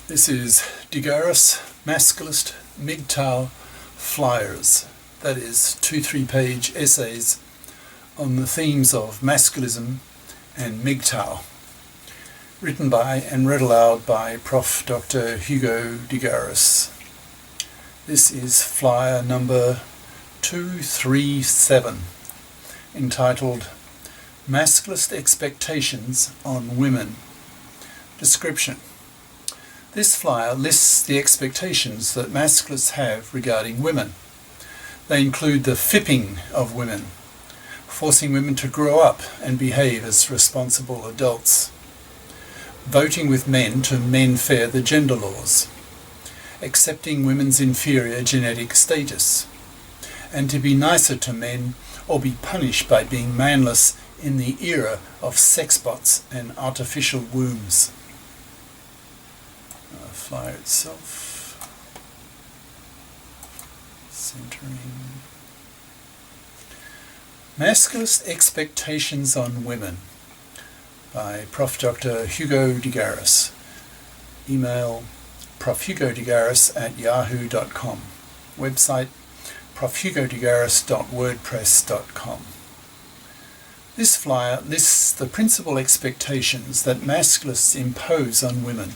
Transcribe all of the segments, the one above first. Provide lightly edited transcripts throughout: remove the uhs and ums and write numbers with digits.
This is Garis, Masculist, MGTOW flyers, that is 2 3-page essays on the themes of masculism and MGTOW, written by and read aloud by Prof. Dr. Hugo de Garis. This is flyer number 237, entitled Masculist Expectations on Women. Description. This flyer lists the expectations that masculists have regarding women. They include the FIPping of women, forcing women to grow up and behave as responsible adults, voting with men to menfair the gender laws, accepting women's inferior genetic status, and to be nicer to men or be punished by being manless in the era of sexbots and artificial wombs. Flyer itself, centering. Masculist Expectations on Women by Prof. Dr. Hugo de Garis. Email profhugodegaris@yahoo.com. Website profhugodegaris.wordpress.com. This flyer lists the principal expectations that masculists impose on women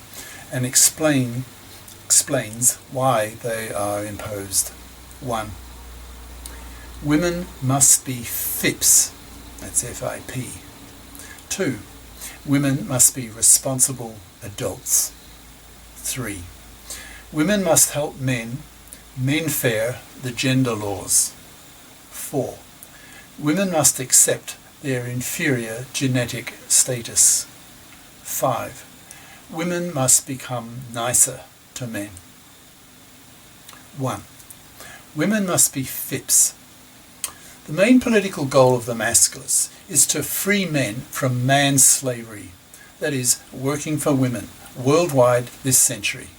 and explains why they are imposed. 1. Women must be FIPs, that's FIP. 2. Women must be responsible adults. 3. Women must help menfair the gender laws. 4. Women must accept their inferior genetic status. 5. Women must become nicer to men. 1. Women must be FIPs. The main political goal of the masculists is to free men from man-slavery, that is, working for women, worldwide this century,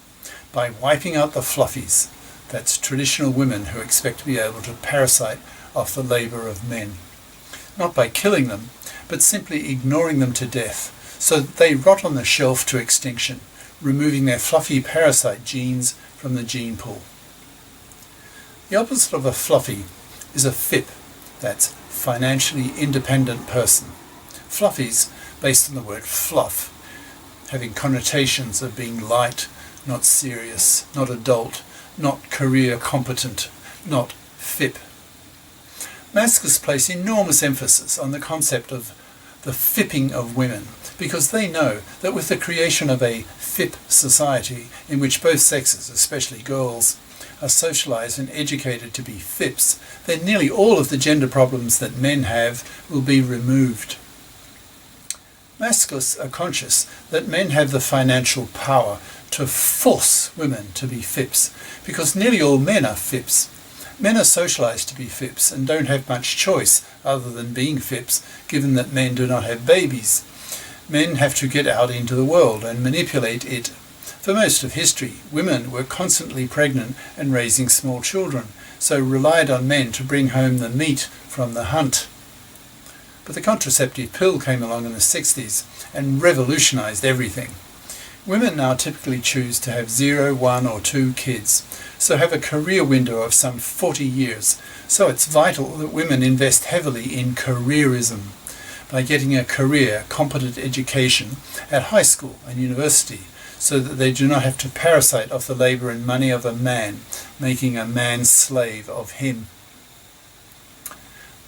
by wiping out the fluffies, that's traditional women who expect to be able to parasite off the labour of men. Not by killing them, but simply ignoring them to death, so that they rot on the shelf to extinction, removing their fluffy parasite genes from the gene pool. The opposite of a fluffy is a FIP, that's financially independent person. Fluffies, based on the word fluff, having connotations of being light, not serious, not adult, not career competent, not FIP. Masculists place enormous emphasis on the concept of the FIPping of women, because they know that with the creation of a FIP society in which both sexes, especially girls, are socialized and educated to be FIPs, then nearly all of the gender problems that men have will be removed. Masculists are conscious that men have the financial power to force women to be FIPs, because nearly all men are FIPs. Men are socialized to be FIPs and don't have much choice other than being FIPs, given that men do not have babies. Men have to get out into the world and manipulate it. For most of history, women were constantly pregnant and raising small children, so relied on men to bring home the meat from the hunt. But the contraceptive pill came along in the 60s and revolutionized everything. Women now typically choose to have 0, 1 or 2 kids, so have a career window of some 40 years. So it's vital that women invest heavily in careerism by getting a career, competent education at high school and university, so that they do not have to parasite off the labour and money of a man, making a man slave of him.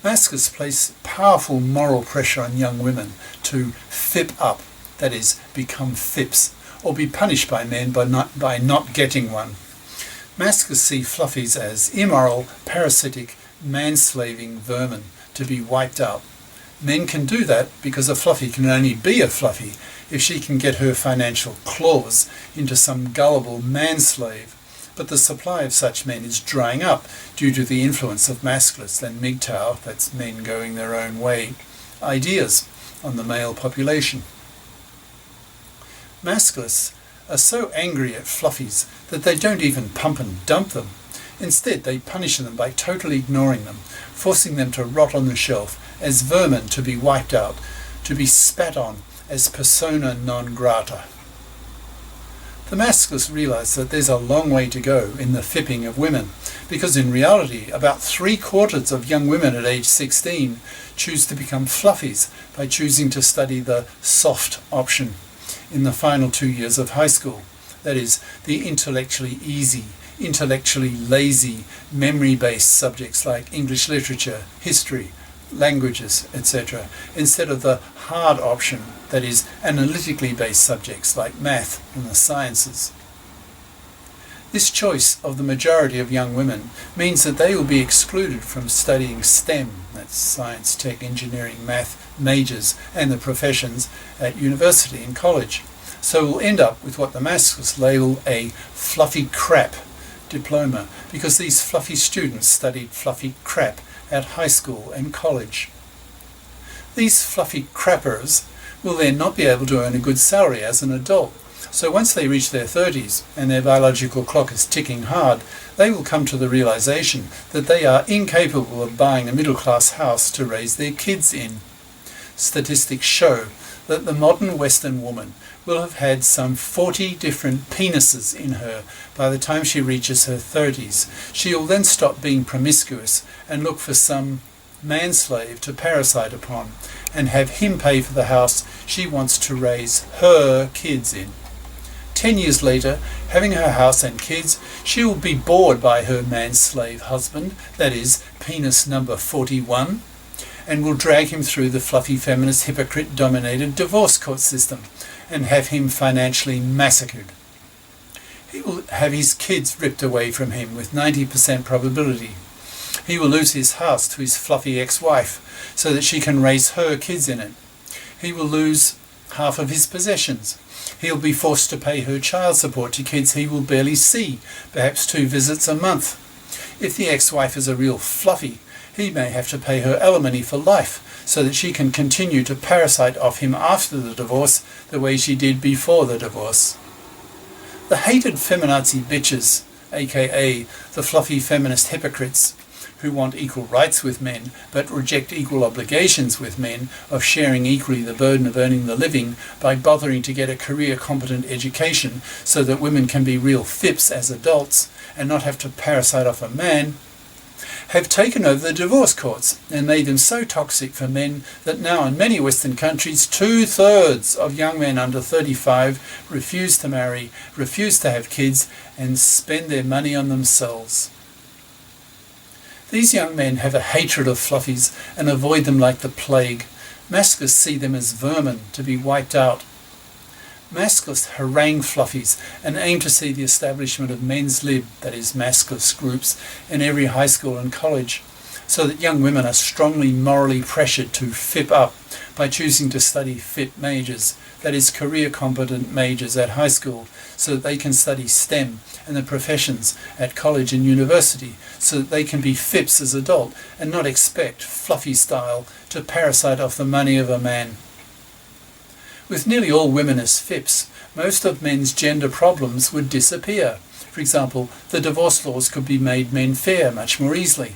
Masculists place powerful moral pressure on young women to FIP up, that is, become FIPs, or be punished by men by not getting one. Masculists see fluffies as immoral, parasitic, manslaving vermin to be wiped out. Men can do that because a fluffy can only be a fluffy if she can get her financial claws into some gullible manslave. But the supply of such men is drying up due to the influence of masculists and MGTOW, that's men going their own way, ideas on the male population. Masculists are so angry at fluffies that they don't even pump and dump them. Instead, they punish them by totally ignoring them, forcing them to rot on the shelf as vermin to be wiped out, to be spat on as persona non grata. The Masculists realise that there's a long way to go in the FIPping of women, because in reality about 3/4 of young women at age 16 choose to become fluffies by choosing to study the soft option in the final 2 years of high school. That is, the intellectually easy, intellectually lazy, memory-based subjects like English literature, history, languages, etc., instead of the hard option, that is, analytically based subjects like math and the sciences. This choice of the majority of young women means that they will be excluded from studying STEM, that's science, tech, engineering, math, majors, and the professions at university and college. So we'll end up with what the Masculists label a fluffy crap diploma, because these fluffy students studied fluffy crap at high school and college. These fluffy crappers will then not be able to earn a good salary as an adult. So once they reach their 30s and their biological clock is ticking hard, they will come to the realization that they are incapable of buying a middle-class house to raise their kids in. Statistics show that the modern Western woman will have had some 40 different penises in her by the time she reaches her 30s. She will then stop being promiscuous and look for some manslave to parasite upon and have him pay for the house she wants to raise her kids in. 10 years later, having her house and kids, she will be bored by her manslave husband, that is, penis number 41, and will drag him through the fluffy feminist hypocrite-dominated divorce court system and have him financially massacred. He will have his kids ripped away from him with 90% probability. He will lose his house to his fluffy ex-wife so that she can raise her kids in it. He will lose half of his possessions. He'll be forced to pay her child support to kids he will barely see, perhaps 2 visits a month. If the ex-wife is a real fluffy, he may have to pay her alimony for life so that she can continue to parasite off him after the divorce the way she did before the divorce. The hated feminazi bitches, aka the fluffy feminist hypocrites, who want equal rights with men but reject equal obligations with men of sharing equally the burden of earning the living by bothering to get a career-competent education so that women can be real FIPs as adults and not have to parasite off a man, have taken over the divorce courts and made them so toxic for men that now in many Western countries 2/3 of young men under 35 refuse to marry, refuse to have kids, and spend their money on themselves. These young men have a hatred of fluffies and avoid them like the plague. Masculists see them as vermin to be wiped out. Masculists harangue fluffies and aim to see the establishment of men's lib, that is masculist groups, in every high school and college, so that young women are strongly morally pressured to FIP up by choosing to study FIP majors, that is career-competent majors at high school, so that they can study STEM and the professions at college and university, so that they can be FIPs as adult and not expect, fluffy style, to parasite off the money of a man. With nearly all women as FIPs, most of men's gender problems would disappear. For example, the divorce laws could be made menfair much more easily.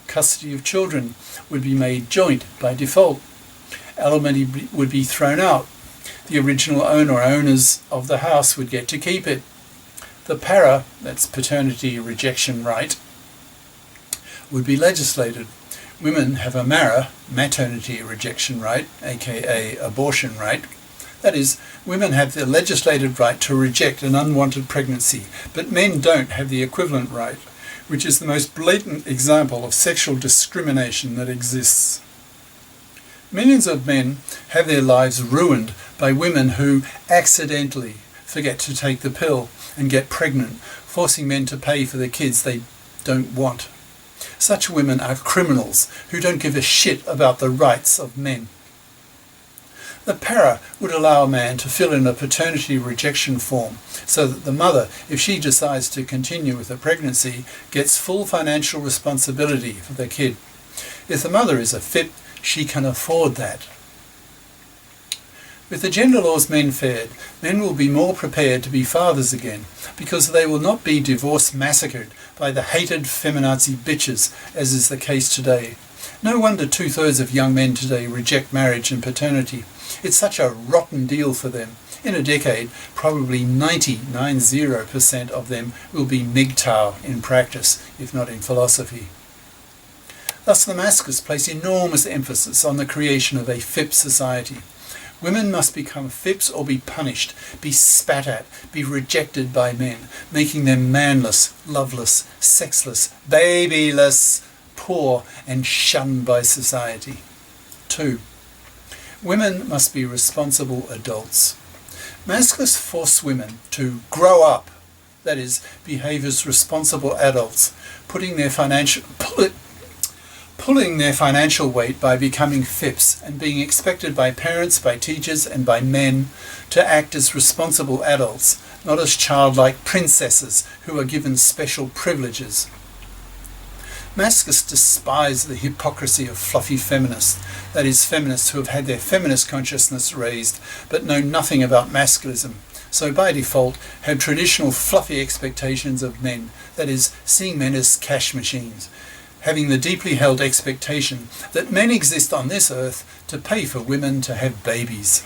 Custody of children would be made joint by default. Alimony would be thrown out. The original owner or owners of the house would get to keep it. The para, that's paternity rejection right, would be legislated. Women have a mara, maternity rejection right, aka abortion right. That is, women have the legislated right to reject an unwanted pregnancy, but men don't have the equivalent right, which is the most blatant example of sexual discrimination that exists. Millions of men have their lives ruined by women who accidentally forget to take the pill and get pregnant, forcing men to pay for the kids they don't want. Such women are criminals who don't give a shit about the rights of men. The para would allow a man to fill in a paternity rejection form so that the mother, if she decides to continue with the pregnancy, gets full financial responsibility for the kid. If the mother is a FIP, she can afford that. With the gender laws menfair, men will be more prepared to be fathers again because they will not be divorce massacred by the hated feminazi bitches as is the case today. No wonder 2/3 of young men today reject marriage and paternity. It's such a rotten deal for them. In a decade, probably 90% of them will be MGTOW in practice, if not in philosophy. Thus the Masculists place enormous emphasis on the creation of a FIP society. Women must become FIPs or be punished, be spat at, be rejected by men, making them manless, loveless, sexless, babyless, poor, and shunned by society. 2. Women must be responsible adults. Masculists force women to grow up, that is, behave as responsible adults, pulling their financial weight by becoming FIPs and being expected by parents, by teachers and by men to act as responsible adults, not as childlike princesses who are given special privileges. Masculists despise the hypocrisy of fluffy feminists, that is, feminists who have had their feminist consciousness raised but know nothing about masculism, so by default have traditional fluffy expectations of men, that is, seeing men as cash machines, having the deeply held expectation that men exist on this earth to pay for women to have babies.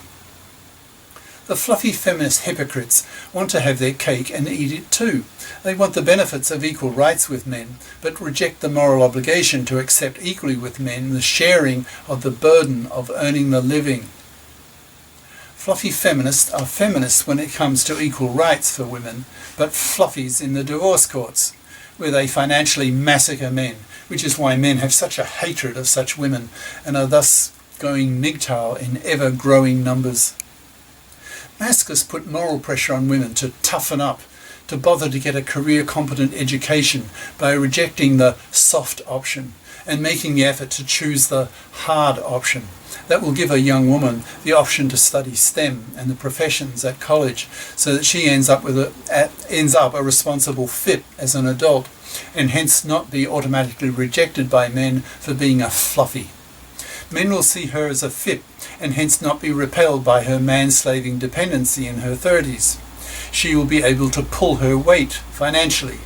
The fluffy feminist hypocrites want to have their cake and eat it too. They want the benefits of equal rights with men, but reject the moral obligation to accept equally with men the sharing of the burden of earning the living. Fluffy feminists are feminists when it comes to equal rights for women, but fluffies in the divorce courts, where they financially massacre men, which is why men have such a hatred of such women and are thus going MGTOW in ever-growing numbers. Masculists put moral pressure on women to toughen up, to bother to get a career-competent education by rejecting the soft option and making the effort to choose the hard option. That will give a young woman the option to study STEM and the professions at college so that she ends up a responsible FIP as an adult and hence not be automatically rejected by men for being a fluffy. Men will see her as a FIP and hence not be repelled by her manslaving dependency in her 30s. She will be able to pull her weight financially.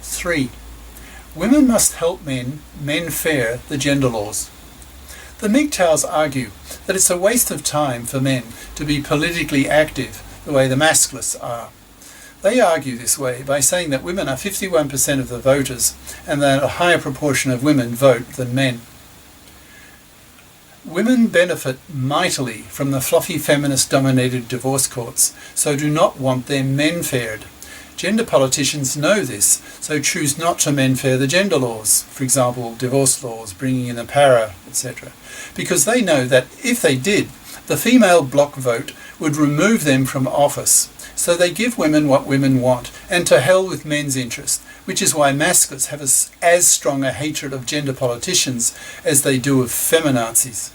3. Women must help menfair the gender laws. The MGTOWs argue that it's a waste of time for men to be politically active the way the Masculists are. They argue this way by saying that women are 51% of the voters and that a higher proportion of women vote than men. Women benefit mightily from the fluffy feminist-dominated divorce courts, so do not want them menfaired. Gender politicians know this, so choose not to menfair the gender laws, for example, divorce laws, bringing in a para, etc., because they know that if they did, the female bloc vote would remove them from office. So they give women what women want, and to hell with men's interest, which is why Masculists have as strong a hatred of gender politicians as they do of feminazis.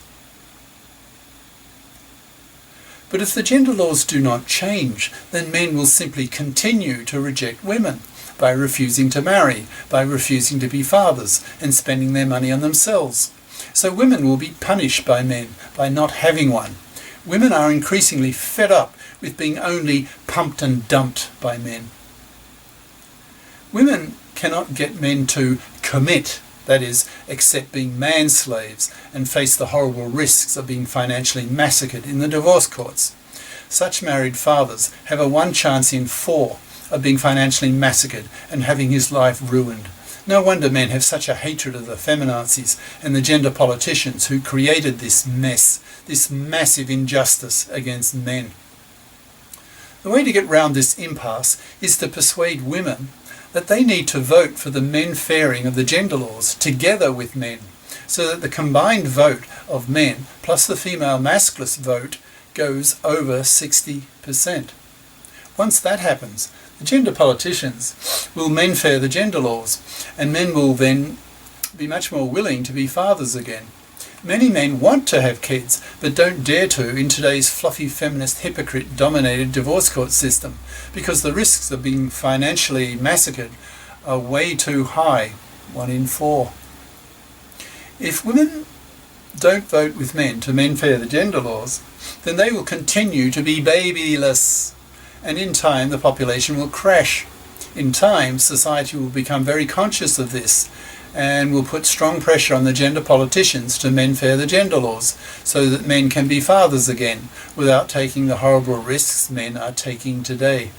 But if the gender laws do not change, then men will simply continue to reject women by refusing to marry, by refusing to be fathers, and spending their money on themselves. So women will be punished by men by not having one. Women are increasingly fed up with being only pumped and dumped by men. Women cannot get men to commit, that is, accept being man-slaves and face the horrible risks of being financially massacred in the divorce courts. Such married fathers have a 1 chance in 4 of being financially massacred and having his life ruined. No wonder men have such a hatred of the feminazis and the gender politicians who created this mess, this massive injustice against men. The way to get round this impasse is to persuade women that they need to vote for the menfairing of the gender laws together with men, so that the combined vote of men plus the female masculist vote goes over 60%. Once that happens, the gender politicians will menfair the gender laws, and men will then be much more willing to be fathers again. Many men want to have kids, but don't dare to in today's fluffy feminist hypocrite-dominated divorce court system, because the risks of being financially massacred are way too high, 1 in 4. If women don't vote with men to menfair the gender laws, then they will continue to be babyless, and in time the population will crash. In time, society will become very conscious of this and will put strong pressure on the gender politicians to menfair the gender laws so that men can be fathers again without taking the horrible risks men are taking today.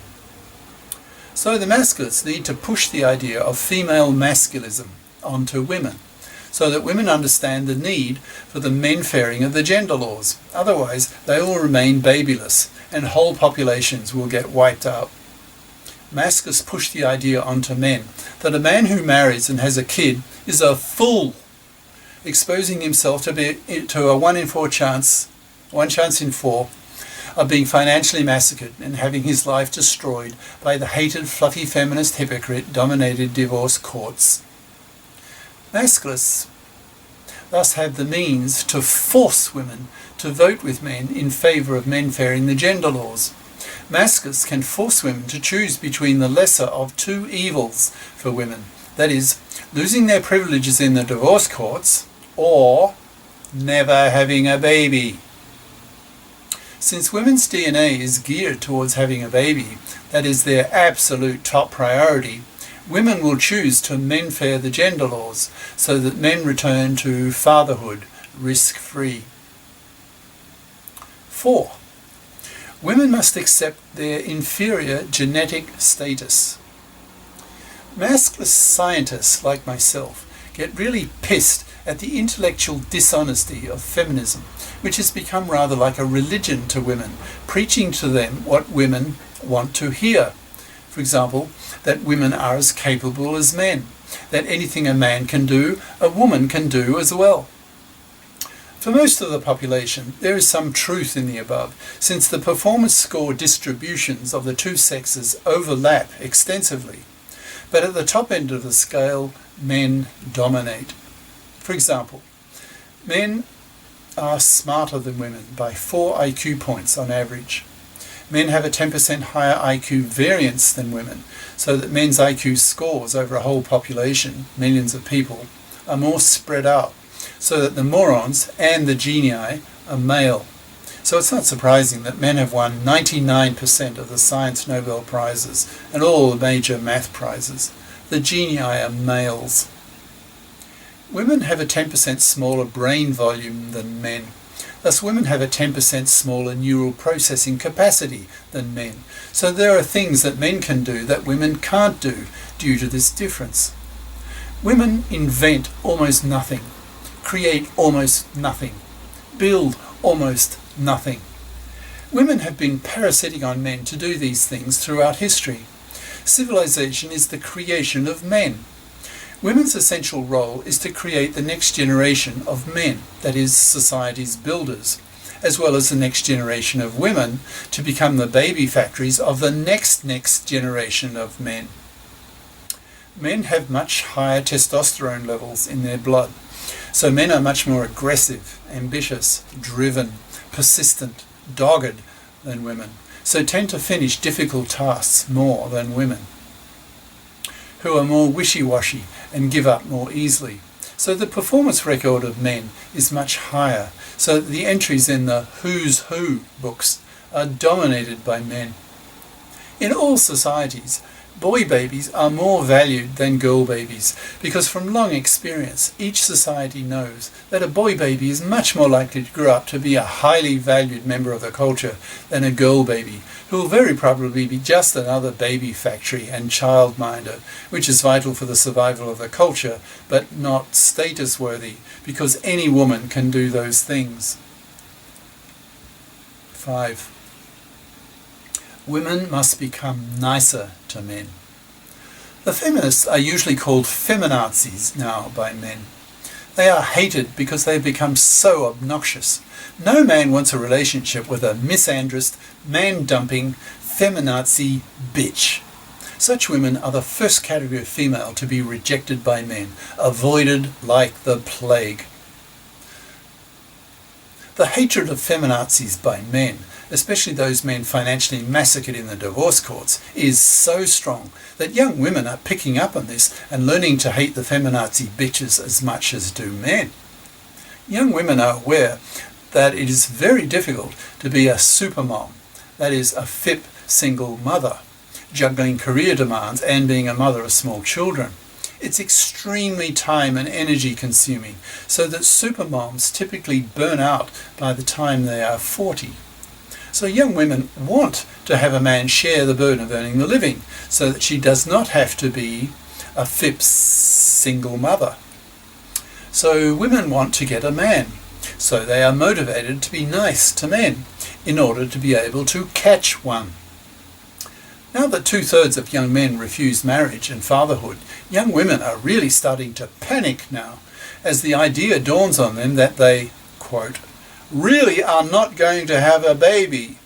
So the masculists need to push the idea of female masculism onto women so that women understand the need for the menfairing of the gender laws. Otherwise, they will remain babyless and whole populations will get wiped out. Masculists push the idea onto men that a man who marries and has a kid is a fool, exposing himself to a 1 chance in 4 of being financially massacred and having his life destroyed by the hated fluffy feminist hypocrite dominated divorce courts. Masculists thus have the means to force women to vote with men in favour of menfairing the gender laws. Masculists can force women to choose between the lesser of two evils for women, that is, losing their privileges in the divorce courts or never having a baby. Since women's DNA is geared towards having a baby, that is their absolute top priority, women will choose to menfair the gender laws so that men return to fatherhood risk-free. 4. Women must accept their inferior genetic status. Masculist scientists like myself get really pissed at the intellectual dishonesty of feminism, which has become rather like a religion to women, preaching to them what women want to hear. For example, that women are as capable as men, that anything a man can do, a woman can do as well. For most of the population, there is some truth in the above, since the performance score distributions of the two sexes overlap extensively. But at the top end of the scale, men dominate. For example, men are smarter than women by 4 IQ points on average. Men have a 10% higher IQ variance than women, so that men's IQ scores over a whole population, millions of people, are more spread out, so that the morons and the genii are male. So it's not surprising that men have won 99% of the Science Nobel Prizes and all the major math prizes. The genii are males. Women have a 10% smaller brain volume than men. Thus women have a 10% smaller neural processing capacity than men. So there are things that men can do that women can't do due to this difference. Women invent almost nothing, create almost nothing, build almost nothing. Women have been parasitic on men to do these things throughout history. Civilization is the creation of men. Women's essential role is to create the next generation of men, that is, society's builders, as well as the next generation of women to become the baby factories of the next generation of men. Men have much higher testosterone levels in their blood, so men are much more aggressive, ambitious, driven, persistent, dogged than women, so tend to finish difficult tasks more than women, who are more wishy-washy and give up more easily. So the performance record of men is much higher, so that the entries in the Who's Who books are dominated by men. In all societies, boy babies are more valued than girl babies, because from long experience each society knows that a boy baby is much more likely to grow up to be a highly valued member of the culture than a girl baby, who will very probably be just another baby factory and childminder, which is vital for the survival of the culture, but not status worthy, because any woman can do those things. 5. Women must become nicer to men. The feminists are usually called feminazis now by men. They are hated because they have become so obnoxious. No man wants a relationship with a misandrist, man-dumping, feminazi bitch. Such women are the first category of female to be rejected by men, avoided like the plague. The hatred of feminazis by men, especially those men financially massacred in the divorce courts, is so strong that young women are picking up on this and learning to hate the feminazi bitches as much as do men. Young women are aware that it is very difficult to be a supermom, that is, a FIP single mother, juggling career demands and being a mother of small children. It's extremely time and energy consuming, so that supermoms typically burn out by the time they are 40. So young women want to have a man share the burden of earning the living, so that she does not have to be a FIPP single mother. So women want to get a man, so they are motivated to be nice to men in order to be able to catch one. Now that 2/3 of young men refuse marriage and fatherhood, young women are really starting to panic now, as the idea dawns on them that they, quote, really are not going to have a baby,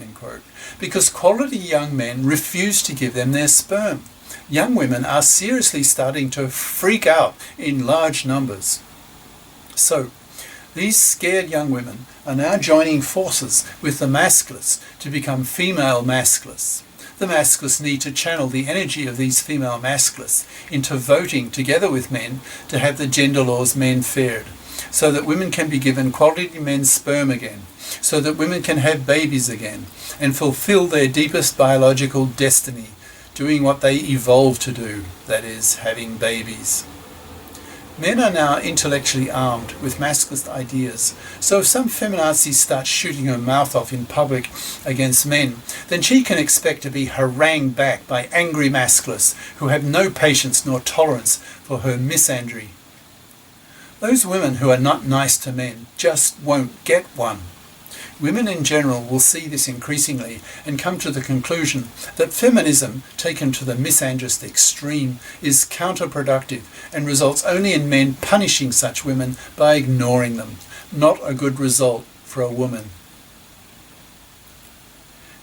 end quote, because quality young men refuse to give them their sperm. Young women are seriously starting to freak out in large numbers. So, these scared young women are now joining forces with the masculists to become female masculists. The masculists need to channel the energy of these female masculists into voting together with men to have the gender laws menfaired, so that women can be given quality men's sperm again, so that women can have babies again and fulfill their deepest biological destiny, doing what they evolved to do, that is, having babies. Men are now intellectually armed with masculist ideas, so if some feminazi starts shooting her mouth off in public against men, then she can expect to be harangued back by angry masculists who have no patience nor tolerance for her misandry. Those women who are not nice to men just won't get one. Women in general will see this increasingly and come to the conclusion that feminism, taken to the misandrist extreme, is counterproductive and results only in men punishing such women by ignoring them. Not a good result for a woman.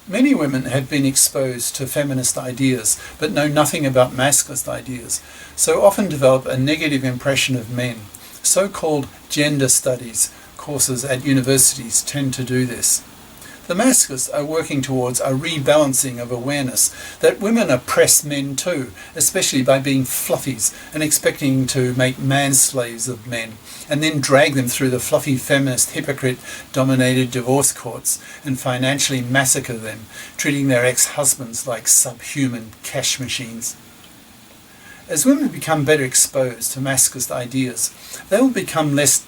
Many women have been exposed to feminist ideas but know nothing about masculist ideas, so often develop a negative impression of men. So-called gender studies courses at universities tend to do this. The masculists are working towards a rebalancing of awareness that women oppress men too, especially by being fluffies and expecting to make man-slaves of men, and then drag them through the fluffy feminist hypocrite-dominated divorce courts and financially massacre them, treating their ex-husbands like subhuman cash machines. As women become better exposed to masculist ideas, they will become less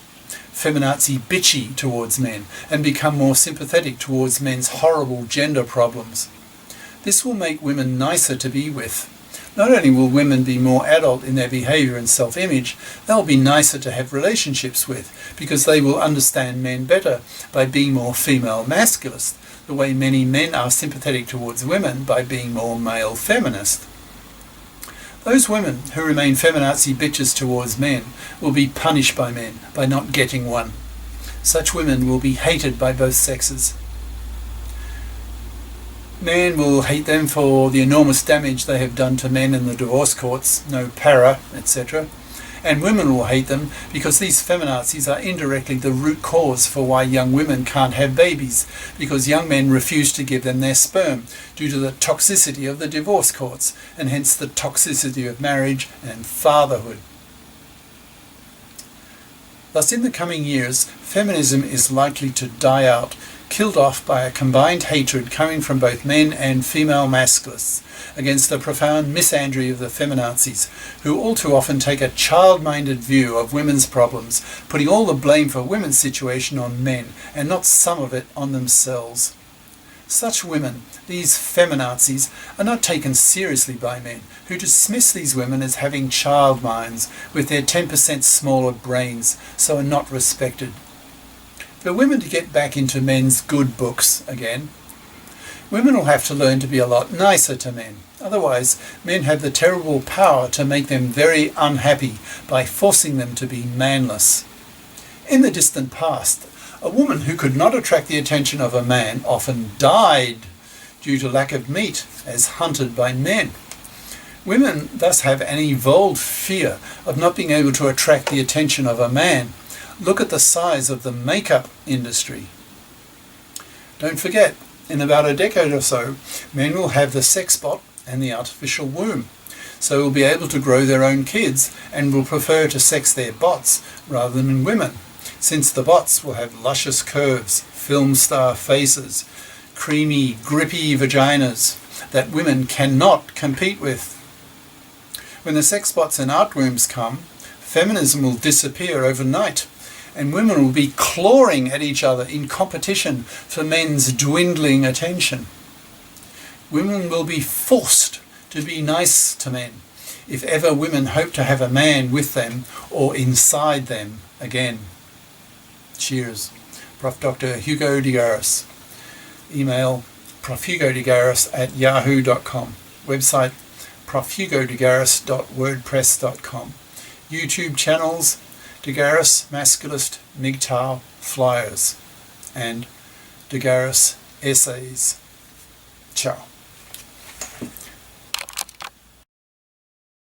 feminazi bitchy towards men and become more sympathetic towards men's horrible gender problems. This will make women nicer to be with. Not only will women be more adult in their behaviour and self-image, they'll be nicer to have relationships with because they will understand men better by being more female masculist, the way many men are sympathetic towards women by being more male feminist. Those women who remain feminazi bitches towards men will be punished by men by not getting one. Such women will be hated by both sexes. Men will hate them for the enormous damage they have done to men in the divorce courts, no para, etc. And women will hate them because these feminazis are indirectly the root cause for why young women can't have babies, because young men refuse to give them their sperm due to the toxicity of the divorce courts, and hence the toxicity of marriage and fatherhood. Thus, in the coming years, feminism is likely to die out, killed off by a combined hatred coming from both men and female masculists against the profound misandry of the feminazis, who all too often take a child-minded view of women's problems, putting all the blame for women's situation on men and not some of it on themselves. Such women, these feminazis, are not taken seriously by men, who dismiss these women as having child minds with their 10% smaller brains, so are not respected. For women to get back into men's good books again, women will have to learn to be a lot nicer to men. Otherwise, men have the terrible power to make them very unhappy by forcing them to be manless. In the distant past, a woman who could not attract the attention of a man often died due to lack of meat as hunted by men. Women thus have an evolved fear of not being able to attract the attention of a man. Look at the size of the makeup industry. Don't forget, in about a decade or so, men will have the sexbot and the artificial womb, so will be able to grow their own kids and will prefer to sex their bots rather than women, since the bots will have luscious curves, film star faces, creamy, grippy vaginas, that women cannot compete with. When the sexbots and artworms come, feminism will disappear overnight, and women will be clawing at each other in competition for men's dwindling attention. Women will be forced to be nice to men, if ever women hope to have a man with them or inside them again. Cheers. Prof. Dr. Hugo de Garis. Email profhugodegaris@yahoo.com. Website profhugodegaris.wordpress.com. YouTube channels De Garis, Masculist, MGTOW, Flyers, and De Garis Essays. Ciao.